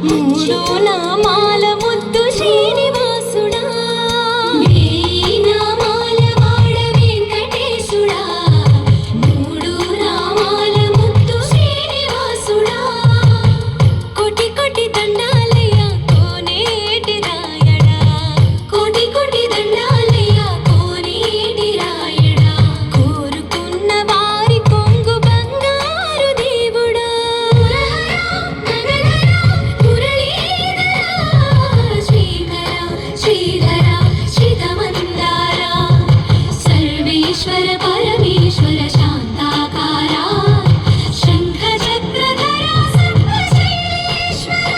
మూడు నామాల ముద్దు శ్రీనివాసుడా, నామాల వాడ వెంకటేశుడా, మూడు నామాల ముద్దు శ్రీనివాసుడా, కోటి కోటి దండాలయ్య కోనేటి రాయడా, కోటి కోటి దండాలయ్య కోనేటి రాయడా, కోరుకున్న వారి కొంగు బంగారు దేవుడా, శ్రీధర శ్రీతమందార సర్వేశ్వర పరమేశ్వర శాంతాకార శంఖ చక్రధర సర్వశైలేశ్వర.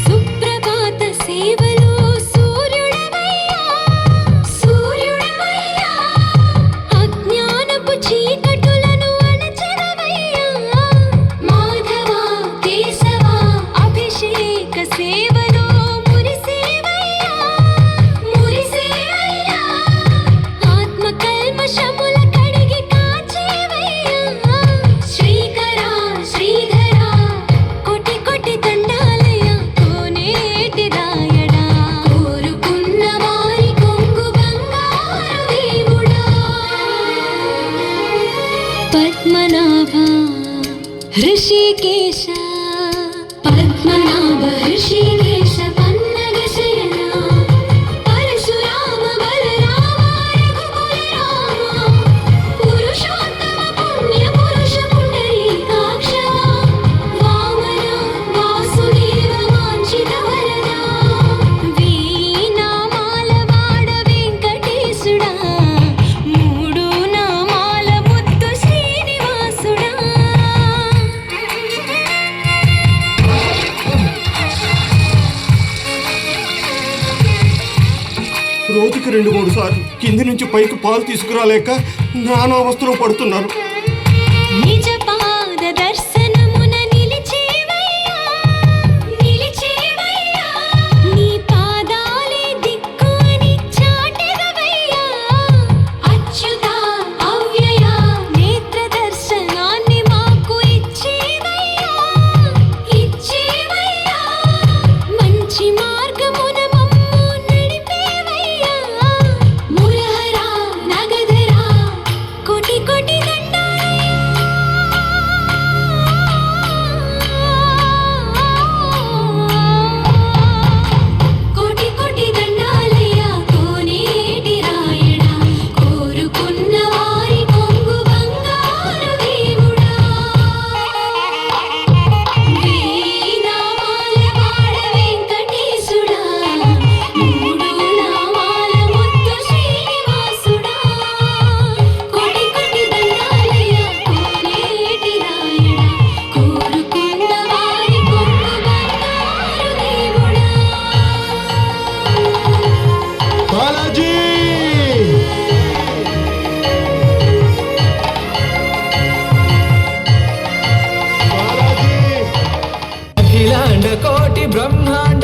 సుప్రభాత సేవలో సూర్యుడవయ్యా, సూర్యుడవయ్యా, అజ్ఞానపు చీకటులను అణచెదవయ్యా, మాధవ కేశవ అభిషేక సేవలో మురిసేవయ్యా, మురిసేవయ్యా, ఆత్మ కల్మషముల కడిగి కాచేవయ్యా, శ్రీకర శ్రీధర కోటి కోటి దండాలయ్య కోనేటి రాయడా, కోరుకున్న వారి కొంగు బంగారు దేవుడా, పద్మనాభ హృషికేశ, పద్మనాభ హృషికేశ పన్నగ శయన, పరశురామ బలరామ రఘుకుల రామ, పురుషోత్తమ పుణ్య పురుష పుండరీకాక్ష, వామన వాసుదేవ వాంఛిత వరద, వీణామాల వాడ వెంకటేశుడా, మూడు నామాల ముద్దు శ్రీనివాసుడా. రోజుకి 2-3 సార్లు కింది నుంచి పైకి పాలు తీసుకురాలేక నానావస్థలో పడుతున్నాను. నిజ పాద దర్శన